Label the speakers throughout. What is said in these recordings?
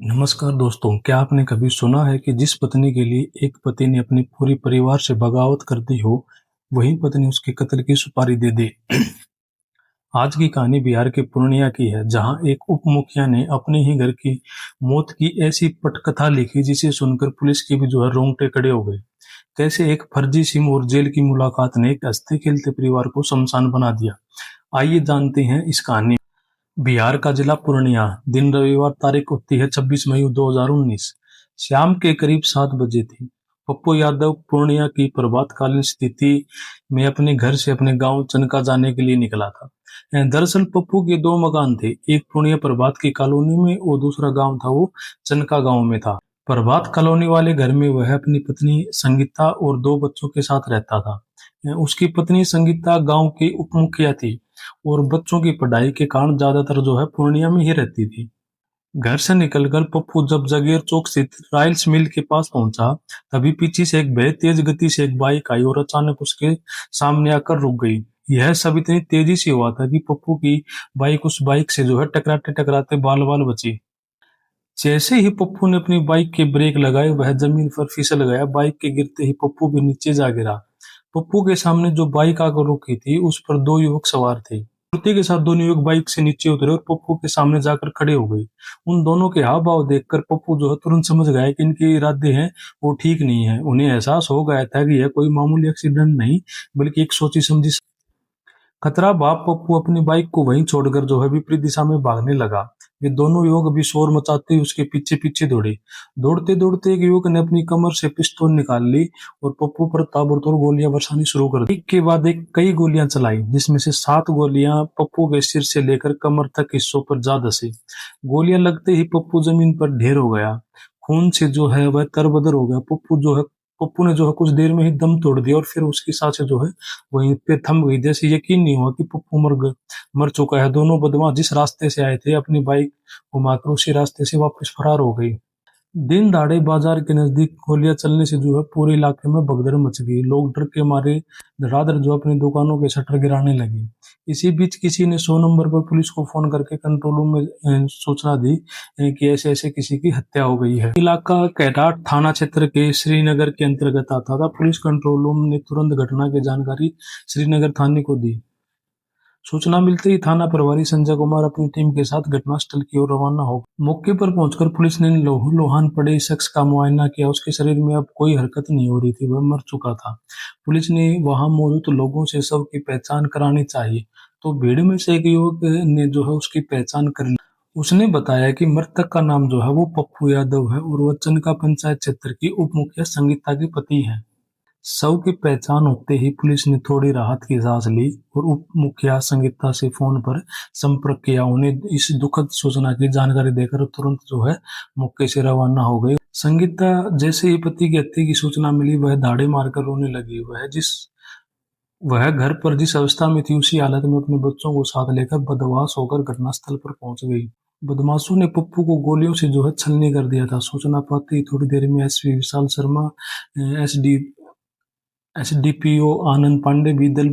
Speaker 1: नमस्कार दोस्तों, क्या आपने कभी सुना है कि जिस पत्नी के लिए एक पति ने अपने पूरे परिवार से बगावत कर दी हो, वही पत्नी उसके कत्ल की सुपारी दे दे। आज की कहानी बिहार के पूर्णिया की है, जहां एक उप मुखिया ने अपने ही घर की मौत की ऐसी पटकथा लिखी जिसे सुनकर पुलिस के भी जो है रोंगटे खड़े हो गए। कैसे एक फर्जी सिम और जेल की मुलाकात ने एक हंसते खेलते परिवार को शमशान बना दिया। आइए जानते हैं इस कहानी। बिहार का जिला पूर्णिया। दिन रविवार, तारीख होती है 26 मई 2019। शाम के करीब 7 बजे थी। पप्पू यादव पूर्णिया की प्रभातकालीन स्थिति में अपने घर से अपने गांव चनका जाने के लिए निकला था। दरअसल पप्पू के दो मकान थे, एक पूर्णिया प्रभात की कॉलोनी में और दूसरा गांव था वो चनका गांव में था। प्रभात कॉलोनी वाले घर में वह अपनी पत्नी संगीता और दो बच्चों के साथ रहता था। उसकी पत्नी संगीता गांव की उप मुखिया थी और बच्चों की पढ़ाई के कारण ज्यादातर जो है पूर्णिया में ही रहती थी। घर से निकलकर पप्पू जब जगीर चौक स्थित राइल्स मिल के पास पहुंचा, तभी पीछे से एक बेहद तेज गति से एक बाइक आई और अचानक उसके सामने आकर रुक गई। यह सब इतनी तेजी से हुआ था कि पप्पू की बाइक उस बाइक से जो है टकराते टकराते बाल बाल बची। जैसे ही पप्पू ने अपनी बाइक के ब्रेक लगाए, वह जमीन पर फिसल गया। बाइक के गिरते ही पप्पू भी नीचे जा गिरा। पप्पू के सामने जो बाइक आकर रुकी थी, उस पर दो युवक सवार थे। फुर्ती के साथ दोनों युवक बाइक से नीचे उतरे और पप्पू के सामने जाकर खड़े हो गए। उन दोनों के हाव भाव देखकर पप्पू जो है तुरंत समझ गया कि इनके इरादे हैं वो ठीक नहीं है। उन्हें एहसास हो गया था कि यह कोई मामूली एक्सीडेंट नहीं, बल्कि एक सोची समझी खतरा। बाप पप्पू अपनी बाइक को वहीं छोड़कर जो है विपरीत दिशा में भागने लगा। वे दोनों युवक भी शोर मचाते हुए उसके पीछे पीछे दौड़े। दौड़ते दौड़ते एक युवक ने अपनी कमर से पिस्तौल निकाल ली और पप्पू पर ताबड़तोड़ गोलियां बरसानी शुरू कर दी। एक के बाद एक कई गोलियां चलाई, जिसमें से 7 गोलियां पप्पू के सिर से लेकर कमर तक हिस्सों पर जा धसी। गोलियां लगते ही पप्पू जमीन पर ढेर हो गया। खून से जो है वह तरबदर हो गया। पप्पू ने जो है कुछ देर में ही दम तोड़ दिया और फिर उसकी सांसें जो है वहीं पे थम गई। जैसे यकीन नहीं हुआ कि पप्पू मर चुका है। दोनों बदमाश जिस रास्ते से आए थे, अपनी बाइक घुमाकर उसी रास्ते से वापस फरार हो गई। दिन दहाड़े बाजार के नजदीक गोलियां चलने से जो है पूरे इलाके में भगदड़ मच गई। लोग डर के मारे धड़ाधड़ जो अपनी दुकानों के शटर गिराने लगे। इसी बीच किसी ने 100 नंबर पर पुलिस को फोन करके कंट्रोल रूम में सूचना दी कि ऐसे ऐसे किसी की हत्या हो गई है। इलाका कैराट थाना क्षेत्र के श्रीनगर के अंतर्गत आता था। पुलिस कंट्रोल रूम ने तुरंत घटना की जानकारी श्रीनगर थाने को दी। सूचना मिलते ही थाना प्रभारी संजय कुमार अपनी टीम के साथ घटनास्थल की ओर रवाना हो गए। मौके पर पहुंचकर पुलिस ने लहू लुहान पड़े शख्स का मुआयना किया। उसके शरीर में अब कोई हरकत नहीं हो रही थी, वह मर चुका था। पुलिस ने वहां मौजूद लोगों से शव की पहचान करानी चाहिए, तो भीड़ में से एक युवक ने जो है उसकी पहचान कर ली। उसने बताया कि मृतक का नाम जो है वो पप्पू यादव है और वह चनका पंचायत क्षेत्र की उप मुखिया संगीता के पति है। शव की पहचान होते ही पुलिस ने थोड़ी राहत की सांस ली और उप मुखिया संगीता से फोन पर संपर्क किया। उन्हें इस दुखद सूचना की जानकारी देकर तुरंत जो है मौके से रवाना हो गई। संगीता जैसे ही पति की हत्या की सूचना मिली, वह दाढ़े मारकर रोने लगी। वह घर पर जिस अवस्था में थी, उसी हालत में अपने बच्चों को साथ लेकर बदमाश होकर घटनास्थल पर पहुंच गई। बदमाशों ने पप्पू को गोलियों से जो है छलनी कर दिया था। सूचना पाते ही थोड़ी देर में SP Vishal Sharma, SD SDPO आनंद पांडे भी दल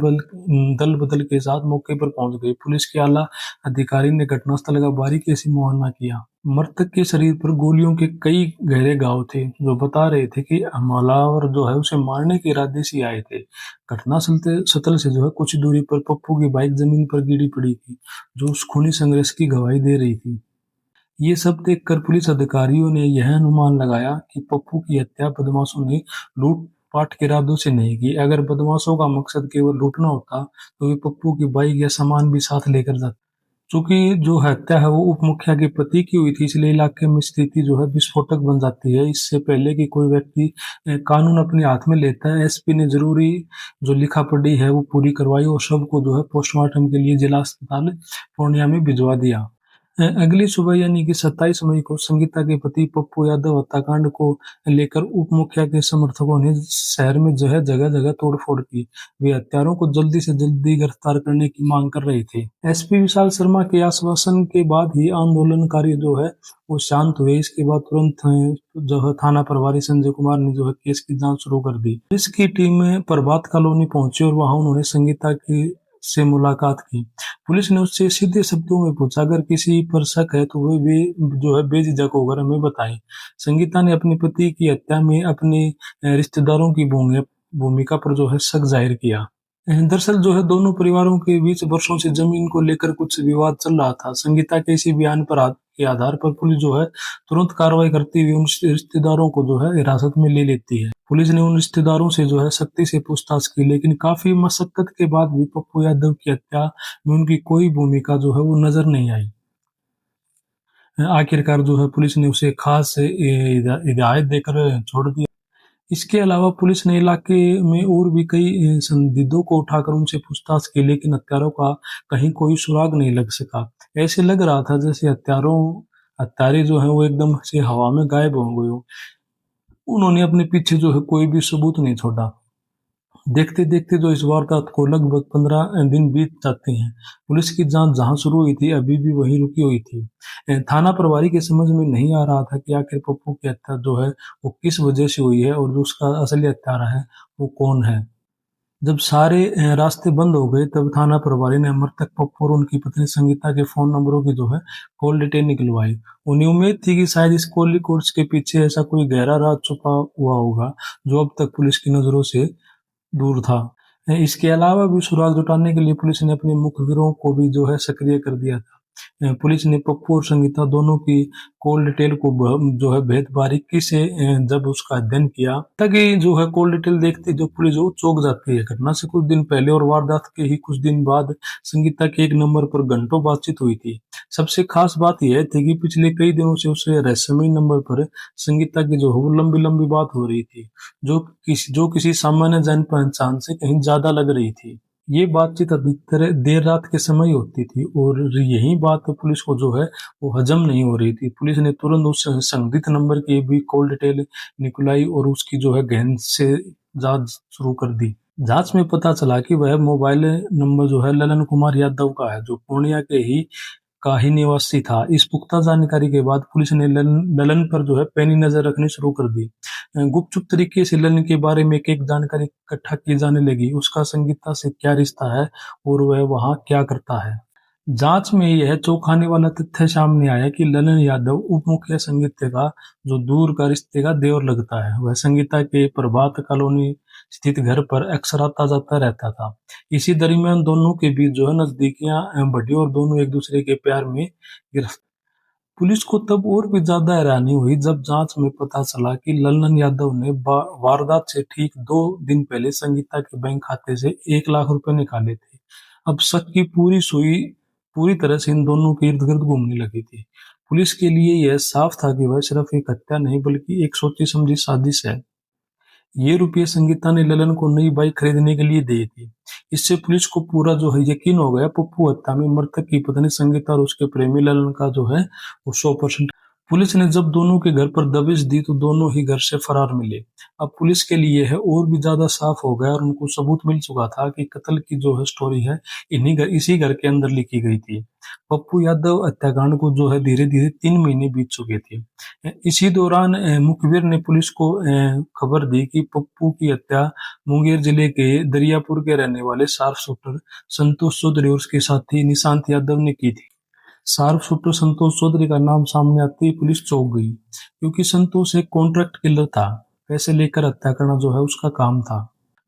Speaker 1: बदल के साथ मौके पर पहुंच गए। पुलिस के आला अधिकारी ने घटनास्थल का बारीकी से मुआयना किया। मृतक के शरीर पर गोलियों के कई गहरे घाव थे, जो बता रहे थे कि हमलावर जो है उसे मारने के इरादे से आए थे। घटना स्थल से जो है कुछ दूरी पर पप्पू की बाइक जमीन पर गिरी पड़ी थी, जो उस खूनी संघर्ष की गवाही दे रही थी। ये सब देखकर पुलिस अधिकारियों ने यह अनुमान लगाया कि पप्पू की हत्या बदमाशों ने लूट-पाट के इरादों से नहीं की। अगर बदमाशों का मकसद केवल लूटना होता, तो वे पप्पू की बाइक या सामान भी साथ लेकर जाते। चूंकि जो हत्या है वो उप मुखिया के पति की हुई थी, इसलिए इलाके में स्थिति जो है विस्फोटक बन जाती है। इससे पहले कि कोई व्यक्ति कानून अपने हाथ में लेता है, एसपी ने जरूरी जो लिखा पढ़ी है वो पूरी करवाई और शव को जो है पोस्टमार्टम के लिए जिला अस्पताल पूर्णिया में भिजवा दिया। अगली सुबह यानी कि 27 मई को संगीता के पति पप्पू यादव हत्याकांड को लेकर उप मुखिया के समर्थकों ने शहर में जो है जगह जगह तोड़फोड़ की। वे हत्यारों को जल्दी से जल्दी गिरफ्तार करने की मांग कर रहे थे। एसपी विशाल शर्मा के आश्वासन के बाद ही आंदोलनकारी जो है वो शांत हुए। इसके बाद तुरंत जो है थाना प्रभारी संजय कुमार ने जो है केस की जांच शुरू कर दी। पुलिस की टीम प्रभात कॉलोनी पहुंची और वहां उन्होंने संगीता की से मुलाकात की। पुलिस ने उससे सीधे शब्दों में पूछा, अगर किसी पर शक है तो वो भी जो है बेझिझक होकर हमें बताएं। संगीता ने अपने पति की हत्या में अपने रिश्तेदारों की भूमिका पर जो है शक जाहिर किया। दरअसल जो है दोनों परिवारों के बीच वर्षों से जमीन को लेकर कुछ विवाद चल रहा था। संगीता के इसी बयान के आधार पर पुलिस जो है तुरंत कार्रवाई करती हुई उन रिश्तेदारों को जो है हिरासत में ले लेती है। पुलिस ने उन रिश्तेदारों से जो है सख्ती से पूछताछ की, लेकिन काफी मशक्कत के बाद भी पप्पू यादव की हत्या में उनकी कोई भूमिका जो है वो नजर नहीं आई। आखिरकार जो है पुलिस ने उसे खास हिदायत देकर छोड़ दिया। इसके अलावा पुलिस ने इलाके में और भी कई संदिग्धों को उठाकर उनसे पूछताछ की, लेकिन हत्यारों का कहीं कोई सुराग नहीं लग सका। ऐसे लग रहा था जैसे हत्यारे जो हैं वो एकदम से हवा में गायब हो गए हो। उन्होंने अपने पीछे जो है कोई भी सबूत नहीं छोड़ा। देखते देखते जो इस वारदात को लगभग 15 दिन बीत जाते हैं। पुलिस की जांच जहां शुरू हुई थी अभी भी वहीं रुकी हुई थी। थाना प्रभारी के समझ में नहीं आ रहा था कि आखिर पप्पू की हत्या जो है वो किस वजह से हुई है और जो उसका असली हत्यारा है वो कौन है। जब सारे रास्ते बंद हो गए तब थाना प्रभारी ने मृतक पप्पू और उनकी पत्नी संगीता के फोन नंबरों की जो है कॉल डिटेल निकलवाई। उन्हें उम्मीद थी कि शायद इस कॉल रिकॉर्ड्स के पीछे ऐसा कोई गहरा राज छुपा हुआ होगा जो अब तक पुलिस की नजरों से दूर था। इसके अलावा भी सुराग जुटाने के लिए पुलिस ने अपने मुखबिरों को भी जो है सक्रिय कर दिया था। पुलिस ने पप्पू और संगीता दोनों की कॉल डिटेल को जो है बेहद बारीकी से जब उसका अध्ययन किया ताकि जो है कॉल डिटेल देखते जो पुलिस वो चौंक जाती है। घटना से कुछ दिन पहले और वारदात के ही कुछ दिन बाद संगीता के एक नंबर पर घंटों बातचीत हुई थी। सबसे खास बात यह थी कि पिछले कई दिनों से उस रहस्यमय नंबर पर संगीता की जो है वो लंबी लंबी बात हो रही थी, जो किसी सामान्य जान पहचान से कहीं ज्यादा लग रही थी। ये बातचीत अधिकतर देर रात के समय होती थी और यही बात पुलिस को जो है वो हजम नहीं हो रही थी। पुलिस ने तुरंत उस संदिग्ध नंबर की भी कॉल डिटेल निकलाई और उसकी जो है गहन से जांच शुरू कर दी। जांच में पता चला कि वह मोबाइल नंबर जो है ललन कुमार यादव का है, जो पूर्णिया के ही का ही निवासी था। इस पुख्ता जानकारी के बाद पुलिस ने ललन पर जो है पैनी नजर रखनी शुरू कर दी। गुपचुप तरीके से ललन के बारे में एक एक जानकारी इकट्ठा की जाने लगी। उसका संगीता से क्या रिश्ता है और वह वहाँ क्या करता है। जांच में यह चौंकाने वाला तथ्य सामने आया कि ललन यादव उप मुखिया संगीता का जो दूर का रिश्ते का देवर लगता है। वह संगीता के प्रभात कॉलोनी स्थित घर पर अक्सर आता जाता रहता था। इसी दरमियान दोनों के बीच जो है नजदीकियां बढ़ी और दोनों एक दूसरे के प्यार में गिरफ्तार। पुलिस को तब और भी ज्यादा हैरानी हुई जब जांच में पता चला कि ललन यादव ने वारदात से ठीक 2 दिन पहले संगीता के बैंक खाते से 1 लाख रुपए निकाले थे। अब शक की पूरी सुई पूरी तरह से इन दोनों के इर्द गिर्द घूमने लगी थी। पुलिस के लिए यह साफ था कि वह सिर्फ एक हत्या नहीं बल्कि एक सोची समझी साजिश है। ये रुपये संगीता ने ललन को नई बाइक खरीदने के लिए दिए थे। इससे पुलिस को पूरा जो है यकीन हो गया पप्पू हत्या में मृतक की पत्नी संगीता और उसके प्रेमी ललन का जो है वो 100%। पुलिस ने जब दोनों के घर पर दबिश दी तो दोनों ही घर से फरार मिले। अब पुलिस के लिए है और भी ज्यादा साफ हो गया और उनको सबूत मिल चुका था कि कत्ल की जो है स्टोरी है इसी घर के अंदर लिखी गई थी। पप्पू यादव हत्याकांड को जो है धीरे धीरे 3 महीने बीत चुके थे। इसी दौरान मुखबिर ने पुलिस को खबर दी कि पप्पू की हत्या मुंगेर जिले के दरियापुर के रहने वाले शार्प शूटर संतोष चौधरी और उसके साथी निशांत यादव ने की थी। शार्प शूटर संतोष चौधरी का नाम सामने आते ही पुलिस चौंक गई, क्योंकि संतोष एक कॉन्ट्रैक्ट किलर था। पैसे लेकर हत्या करना जो है उसका काम था।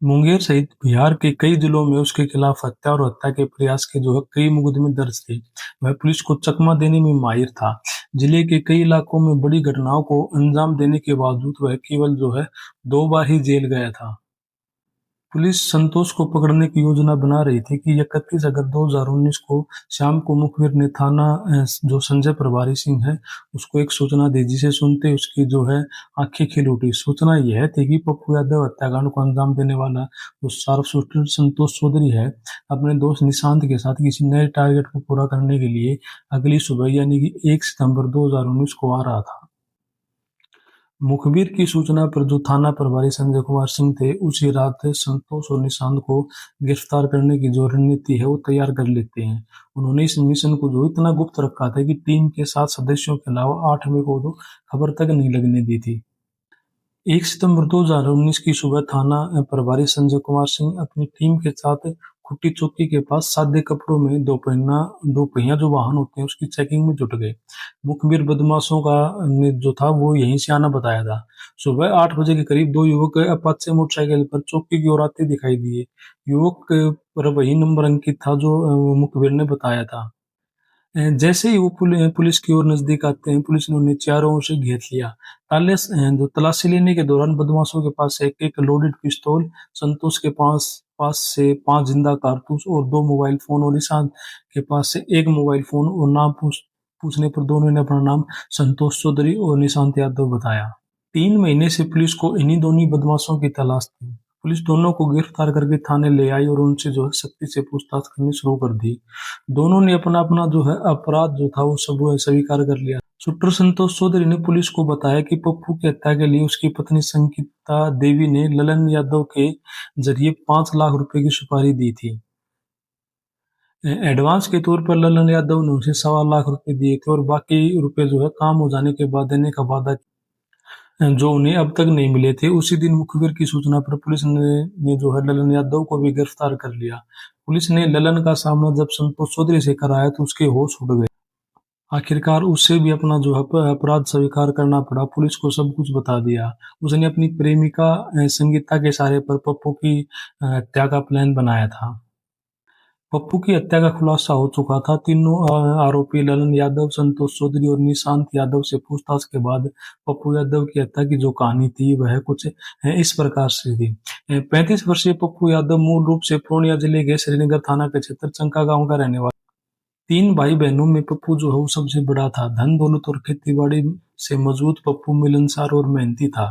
Speaker 1: मुंगेर सहित बिहार के कई जिलों में उसके खिलाफ हत्या और हत्या के प्रयास के जो है कई मुकदमे दर्ज थे। वह पुलिस को चकमा देने में माहिर था। जिले के कई इलाकों में बड़ी घटनाओं को अंजाम देने के बावजूद वह केवल जो है 2 बार ही जेल गया था। पुलिस संतोष को पकड़ने की योजना बना रही थी कि 31 अगस्त 2019 को शाम को मुखबिर ने थाना जो संजय प्रभारी सिंह है उसको एक सूचना दी, जिसे सुनते ही उसकी जो है आंखें खिल उठी। सूचना यह थी कि पप्पू यादव हत्याकांड को अंजाम देने वाला जो शार्प शूटर संतोष चौधरी है अपने दोस्त निशांत के साथ किसी नए टारगेट को पूरा करने के लिए अगली सुबह यानी कि 1 सितंबर 2019 को आ रहा था। मुखबिर की सूचना पर जो थाना प्रभारी संजय कुमार सिंह थे उसी रात संतोष और निशांत को गिरफ्तार करने की जो रणनीति है वो तैयार कर लेते हैं। उन्होंने इस मिशन को जो इतना गुप्त रखा था कि टीम के 7 सदस्यों के अलावा 8 को तो खबर तक नहीं लगने दी थी। 1 सितंबर 2019 की सुबह थाना प्रभारी संजय कुमार सिंह अपनी टीम के साथ खुट्टी चौकी के पास सादे कपड़ों में दोपहिया जो वाहन होते हैं उसकी चेकिंग में जुट गए। मुखबिर बदमाशों का ने जो था वो यहीं से आना बताया था। सुबह 8 बजे के करीब दो युवक अपाचे मोटरसाइकिल पर चौकी की ओर आते दिखाई दिए। युवक पर वही नंबर अंकित था जो मुखबिर ने बताया था। जैसे ही वो पुलिस की ओर नजदीक आते हैं, पुलिस ने उन्हें चारों ओर से घेर लिया। जो तलाशी लेने के दौरान बदमाशों के पास एक लोडेड पिस्तौल, संतोष के पास पास से 5 जिंदा कारतूस और 2 मोबाइल फोन और निशांत के पास से 1 मोबाइल फोन और नाम पूछने पर दोनों ने अपना नाम संतोष चौधरी और निशांत यादव बताया। 3 महीने से पुलिस को इन्हीं दोनों बदमाशों की तलाश थी। पुलिस दोनों को गिरफ्तार करके थाने ले आई और उनसे जो है सख्ती से पूछताछ करनी शुरू कर दी। दोनों ने अपना अपना जो है अपराध जो था वो सब स्वीकार कर लिया। शूटर संतोष चौधरी ने पुलिस को बताया कि पप्पू की हत्या के लिए उसकी पत्नी संगीता देवी ने ललन यादव के जरिए 5 लाख रुपए की सुपारी दी थी। एडवांस के तौर पर ललन यादव ने उसे 1.25 लाख रुपए दिए थे और बाकी रुपए जो है काम हो जाने के बाद देने का वादा जो उन्हें अब तक नहीं मिले थे। उसी दिन मुखबिर की सूचना पर पुलिस ने जो है ललन यादव को भी गिरफ्तार कर लिया। पुलिस ने ललन का सामना जब संतोष चौधरी से कराया तो उसके होश उड़ गए। आखिरकार उसे भी अपना जो है अपराध स्वीकार करना पड़ा। पुलिस को सब कुछ बता दिया। उसने अपनी प्रेमिका संगीता के इशारे पर पप्पू की हत्या का प्लान बनाया था। पप्पू की हत्या का खुलासा हो चुका था। तीनों आरोपी ललन यादव, संतोष चौधरी और निशांत यादव से पूछताछ के बाद पप्पू यादव की हत्या की जो कहानी थी वह कुछ इस प्रकार से थी। 35 वर्षीय पप्पू यादव मूल रूप से पूर्णिया जिले के श्रीनगर थाना के क्षेत्र चंका गांव का रहने वाला। 3 भाई बहनों में पप्पू जो है वो सबसे बड़ा था। धन दौलत और खेती बाड़ी से मजबूत पप्पू मिलनसार और मेहनती था।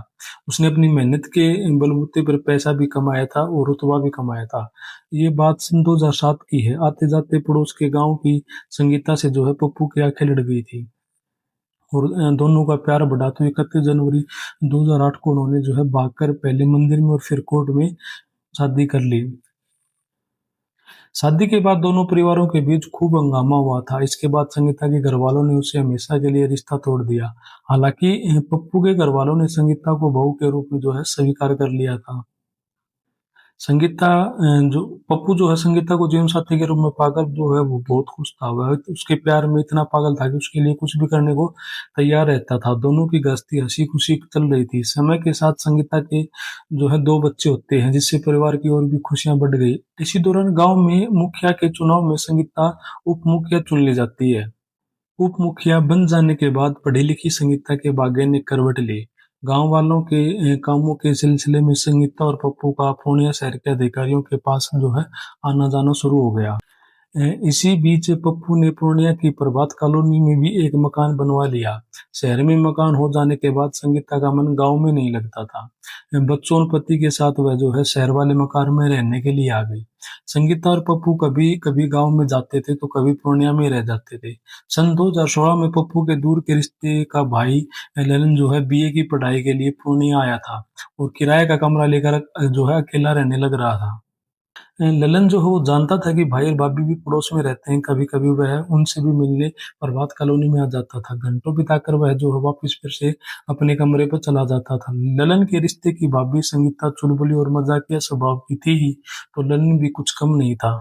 Speaker 1: उसने अपनी मेहनत के बलबूते पर पैसा भी कमाया था और रुतबा भी कमाया था। ये बात सन 2007 की है। आते जाते पड़ोस के गांव की संगीता से जो है पप्पू की आंखें लड़ गई थी और दोनों का प्यार बढ़ा। तो 31 जनवरी 2008 को उन्होंने जो है भागकर पहले मंदिर में और फिर कोर्ट में शादी कर ली। शादी के बाद दोनों परिवारों के बीच खूब हंगामा हुआ था। इसके बाद संगीता के घरवालों ने उसे हमेशा के लिए रिश्ता तोड़ दिया। हालांकि पप्पू के घरवालों ने संगीता को बहू के रूप में जो है स्वीकार कर लिया था। संगीता जो पप्पू जो है संगीता को जीवन साथी के रूप में पाकर जो है वो बहुत खुश था। वह उसके प्यार में इतना पागल था कि उसके लिए कुछ भी करने को तैयार रहता था। दोनों की गस्ती हंसी खुशी चल रही थी। समय के साथ संगीता के जो है 2 बच्चे होते हैं जिससे परिवार की और भी खुशियां बढ़ गई। इसी दौरान गांव में मुखिया के चुनाव में संगीता उप मुखिया चुन ली जाती है। उप मुखिया बन जाने के बाद पढ़ी लिखी संगीता के भाग्य ने करवट ली। गांव वालों के कामों के सिलसिले में संगीता और पप्पू का पूर्णिया शहर के अधिकारियों के पास जो है आना जाना शुरू हो गया। इसी बीच पप्पू ने पूर्णिया की प्रभात कॉलोनी में भी एक मकान बनवा लिया। शहर में मकान हो जाने के बाद संगीता का मन गांव में नहीं लगता था। बच्चों और पति के साथ वह जो है शहर वाले मकान में रहने के लिए आ गई। संगीता और पप्पू कभी कभी गांव में जाते थे तो कभी पूर्णिया में रह जाते थे। सन 2016 में पप्पू के दूर के रिश्ते का भाई ललन जो है बीए की पढ़ाई के लिए पूर्णिया आया था और किराए का कमरा लेकर जो है अकेला रहने लग रहा था। ललन जो है वो जानता था कि भाई और भाभी भी पड़ोस में रहते हैं। कभी कभी वह उनसे भी मिलने प्रभात कॉलोनी में आ जाता था। घंटों बिताकर वह जो है वापस फिर से अपने कमरे पर चला जाता था। ललन के रिश्ते की भाभी संगीता चुलबुली और मजाकिया स्वभाव की थी ही, तो ललन भी कुछ कम नहीं था।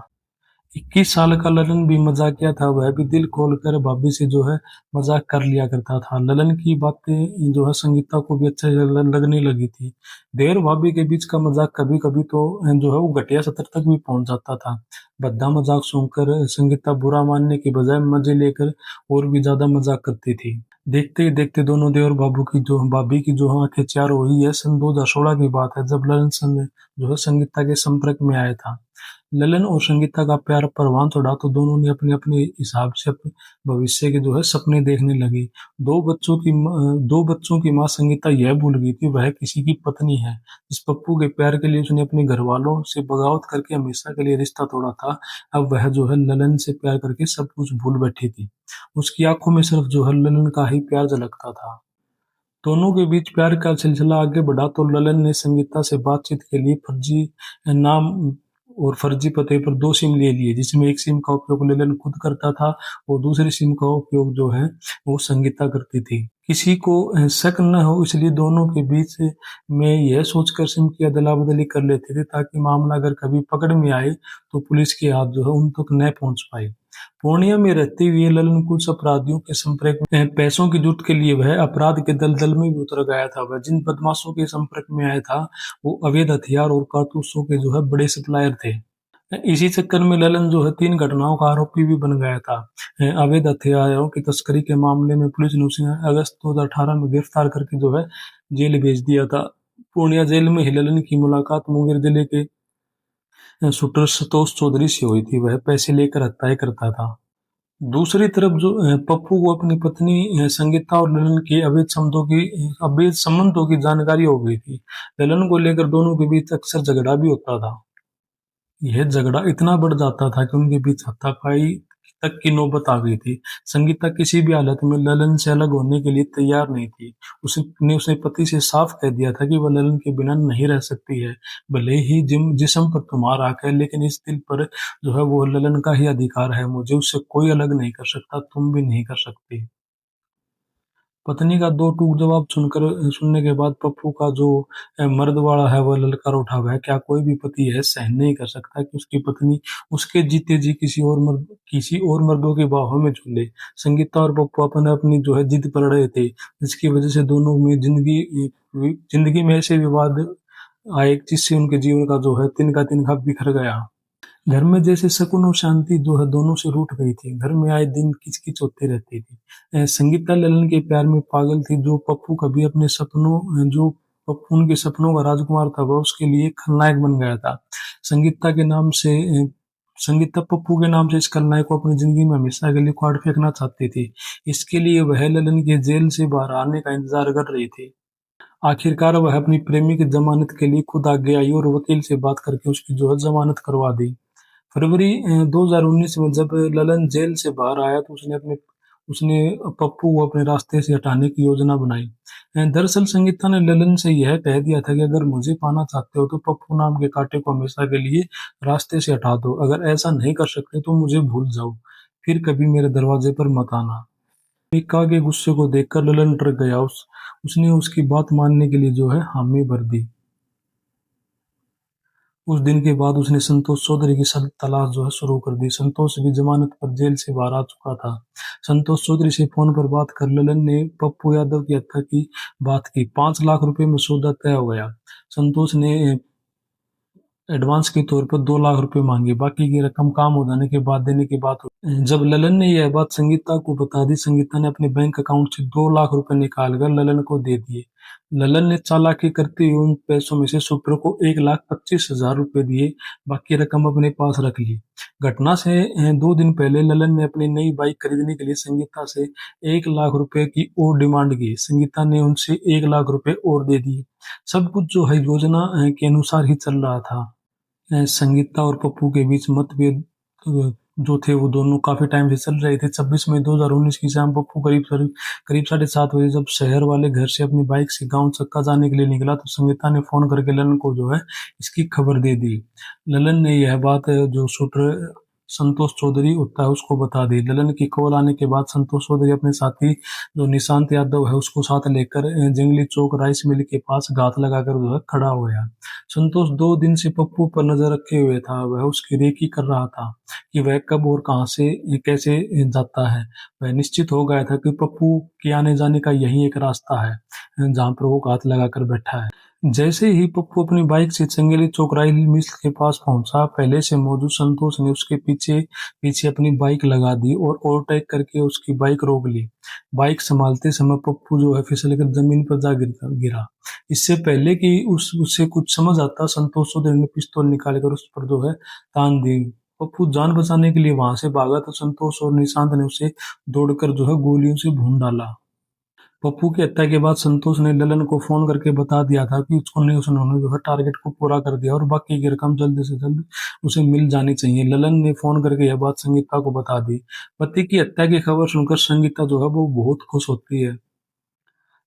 Speaker 1: 21 साल का ललन भी मजाकिया था। वह भी दिल खोलकर भाभी से जो है मजाक कर लिया करता था। ललन की बातें जो है संगीता को भी अच्छे लगने लगी थी। देवर भाभी के बीच का मजाक कभी कभी तो जो है वो घटिया स्तर तक भी पहुंच जाता था। भद्दा मजाक सुनकर संगीता बुरा मानने के बजाय मजे लेकर और भी ज्यादा मजाक करती थी। देखते ही देखते दोनों देवर बाबू की जो भाभी की जो आंखें चार हुई है। सन 2016 की बात है जब ललन जो है संगीता के संपर्क में आया था। ललन और संगीता का प्यार परवान चढ़ा तो दोनों ने अपने अपने हिसाब से अपने भविष्य के जो है सपने देखने लगी। 2 बच्चों की मां संगीता यह भूल गई थी वह किसी की पत्नी है। इस पप्पू के प्यार के लिए उसने अपने घर वालों से बगावत करके हमेशा के लिए रिश्ता तोड़ा था। अब वह जो है ललन से प्यार करके सब कुछ भूल बैठी थी। उसकी आंखों में सिर्फ जो है ललन का ही प्यार झलकता था। दोनों के बीच प्यार का सिलसिला आगे बढ़ा तो ललन ने संगीता से बातचीत के लिए फर्जी नाम और फर्जी पते पर 2 सिम ले लिए, जिसमें एक सिम का उपयोग ललन खुद करता था और दूसरी सिम का उपयोग जो है वो संगीता करती थी। किसी को शक न हो, इसलिए दोनों के बीच में यह सोचकर सिम की अदला-बदली कर लेते थे ताकि मामला अगर कभी पकड़ में आए तो पुलिस के हाथ जो है उन तक न पहुंच पाए। पूर्णिया में रहते हुए ललन कुछ अपराधियों के संपर्क में पैसों की जुट के लिए वह अपराध के दलदल में भी उतर गया था। वह जिन बदमाशों के संपर्क में आया था वो अवैध हथियार और कारतूसों के जो है बड़े सप्लायर थे। इसी चक्कर में ललन जो है 3 घटनाओं का आरोपी भी बन गया था। अवैध हथियारों की तस्करी के मामले में पुलिस ने उसे अगस्त 2018 में गिरफ्तार करके जो है जेल भेज दिया था। पूर्णिया जेल में ही ललन की मुलाकात मुंगेर जिले के शूटर संतोष चौधरी से हुई थी। वह पैसे लेकर हत्याएं करता था। दूसरी तरफ जो पप्पू को अपनी पत्नी संगीता और ललन के अवैध संबंधों की जानकारी हो गई थी। ललन को लेकर दोनों के बीच अक्सर झगड़ा भी होता था। यह झगड़ा इतना बढ़ जाता था कि उनके बीच हाथापाई तक की नौबत आ गई थी। संगीता किसी भी हालत में ललन से अलग होने के लिए तैयार नहीं थी। उसने उसने पति से साफ कह दिया था कि वह ललन के बिना नहीं रह सकती है। भले ही जिस्म पर तुम्हारा हक है, लेकिन इस दिल पर जो है वो ललन का ही अधिकार है। मुझे उससे कोई अलग नहीं कर सकता, तुम भी नहीं कर सकती। पत्नी का दो टूक जवाब सुनने के बाद पप्पू का जो मर्द वाला है वह ललकार उठा हुआ है। क्या कोई भी पति यह सहन नहीं कर सकता कि उसकी पत्नी उसके जीते जी किसी और मर्दों के बाहों में झूले। संगीता और पप्पू अपने अपनी जो है जिद पर अड़े थे, जिसकी वजह से दोनों में जिंदगी में ऐसे विवाद आए जिससे उनके जीवन का जो है तिनका तिनका बिखर गया। घर में जैसे सुकून और शांति जो है दोनों से रूठ गई थी। घर में आए दिन किचकिच होती रहती थी। संगीता ललन के प्यार में पागल थी। जो पप्पू उनके सपनों का राजकुमार था वह उसके लिए खलनायक बन गया था। संगीता के नाम से संगीता पप्पू के नाम से इस खलनायक को अपनी जिंदगी में हमेशा के लिए उखाड़ फेंकना चाहती थी। इसके लिए वह ललन के जेल से बाहर आने का इंतजार कर रही थी। आखिरकार वह अपनी प्रेमी की जमानत के लिए खुद आगे आई और वकील से बात करके उसकी जो है जमानत करवा दी। फरवरी 2019 में जब ललन जेल से बाहर आया तो उसने पप्पू को अपने रास्ते से हटाने की योजना बनाई। दरअसल संगीता ने ललन से यह कह दिया था कि अगर मुझे पाना चाहते हो तो पप्पू नाम के कांटे को हमेशा के लिए रास्ते से हटा दो। अगर ऐसा नहीं कर सकते तो मुझे भूल जाओ, फिर कभी मेरे दरवाजे पर मत आना। मीका के गुस्से को देखकर ललन डर गया। उसने उसकी बात मानने के लिए जो है हामी भर दी। उस दिन के बाद उसने संतोष चौधरी की तलाश जो है शुरू कर दी। संतोष भी जमानत पर जेल से बाहर आ चुका था। संतोष चौधरी से फोन पर बात कर ललन ने पप्पू यादव की हत्या की बात की। 5 लाख रुपए में सौदा तय हो गया। संतोष ने एडवांस के तौर पर 2 लाख रुपए मांगे। बाकी की रकम काम हो जाने के बाद देने की बात हुई। जब ललन ने यह बात संगीता को बता दी, संगीता ने अपने बैंक अकाउंट से 2 लाख रुपए निकालकर ललन को दे दिए। ललन ने चालाकी करते हुए उन पैसों में से शूटर को 1,25,000 रुपए दिए, बाकी रकम अपने पास रख ली। घटना से 2 दिन पहले ललन ने अपनी नई बाइक खरीदने के लिए संगीता से 1 लाख रुपए की और डिमांड की। संगीता ने उनसे 1 लाख रुपए और दे दिए। सब कुछ जो है योजना के अनुसार ही चल रहा था। संगीता और पप्पू के बीच मतभेद जो थे वो दोनों काफी टाइम से चल रहे थे। 26 मई 2019 की शाम पप्पू करीब 7:30 बजे जब शहर वाले घर से अपनी बाइक से गांव चक्का जाने के लिए निकला तो संगीता ने फोन करके ललन को जो है इसकी खबर दे दी। ललन ने यह बात जो शूटर संतोष चौधरी होता है उसको बता दी। ललन की कॉल आने के बाद संतोष चौधरी अपने साथी जो निशांत यादव है उसको साथ लेकर जंगली चौक राइस मिल के पास घात लगाकर जो है खड़ा हो गया। संतोष 2 दिन से पप्पू पर नजर रखे हुए था। वह उसकी रेकी कर रहा था कि वह कब और कहां से कैसे जाता है। वह निश्चित हो गया था कि पप्पू के आने जाने का यही एक रास्ता है जहां पर वो घात लगाकर बैठा है। जैसे ही पप्पू अपनी बाइक से चंगेली चौक राइस मिल के पास पहुंचा, पहले से मौजूद संतोष ने उसके पीछे पीछे अपनी बाइक लगा दी और ओवरटेक करके उसकी बाइक रोक ली। बाइक संभालते समय पप्पू जो है फिसलकर जमीन पर जा गिरा। इससे पहले कि उससे कुछ समझ आता, संतोष चौधरी ने पिस्तौल निकालकर उस पर जो है तान दी। पप्पू जान बचाने के लिए वहां से भागा तो संतोष और निशांत ने उसे दौड़कर जो है गोलियों से भून डाला। पप्पू की हत्या के बाद संतोष ने ललन को फोन करके बता दिया था कि उन्होंने जो है टारगेट को पूरा कर दिया और बाकी की रकम जल्द से जल्द उसे मिल जानी चाहिए। ललन ने फोन करके यह बात संगीता को बता दी। पति की हत्या की खबर सुनकर संगीता जो है वो बहुत खुश होती है।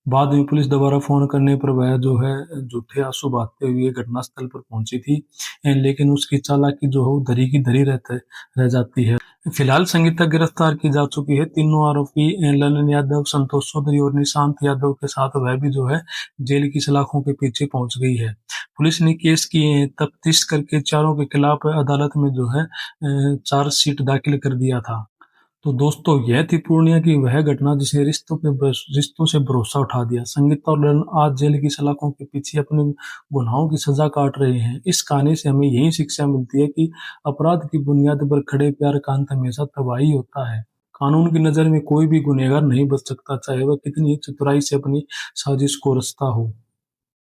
Speaker 1: बाद में पुलिस दोबारा फोन करने पर वह जो है झूठे आंसू बहाते हुए घटनास्थल पर पहुंची थी, लेकिन उसकी चालाकी जो है वो धरी की धरी रह जाती है। फिलहाल संगीता गिरफ्तार की जा चुकी है। तीनों आरोपी ललन यादव, संतोष चौधरी और निशांत यादव के साथ वह भी जो है जेल की सलाखों के पीछे पहुंच गई है। पुलिस ने केस की तफ्तीश करके चारों के खिलाफ अदालत में जो है चार्जशीट दाखिल कर दिया था। तो दोस्तों यह थी पूर्णिया की वह घटना जिसने रिश्तों से भरोसा उठा दिया। संगीता और ललन आज जेल की सलाखों के पीछे अपने गुनाहों की सजा काट रहे हैं। इस कहानी से हमें यही शिक्षा मिलती है कि अपराध की बुनियाद पर खड़े प्यार का अंत हमेशा तबाही होता है। कानून की नजर में कोई भी गुनहगार नहीं बच सकता, चाहे वह कितनी ही चतुराई से अपनी साजिश को रचता हो।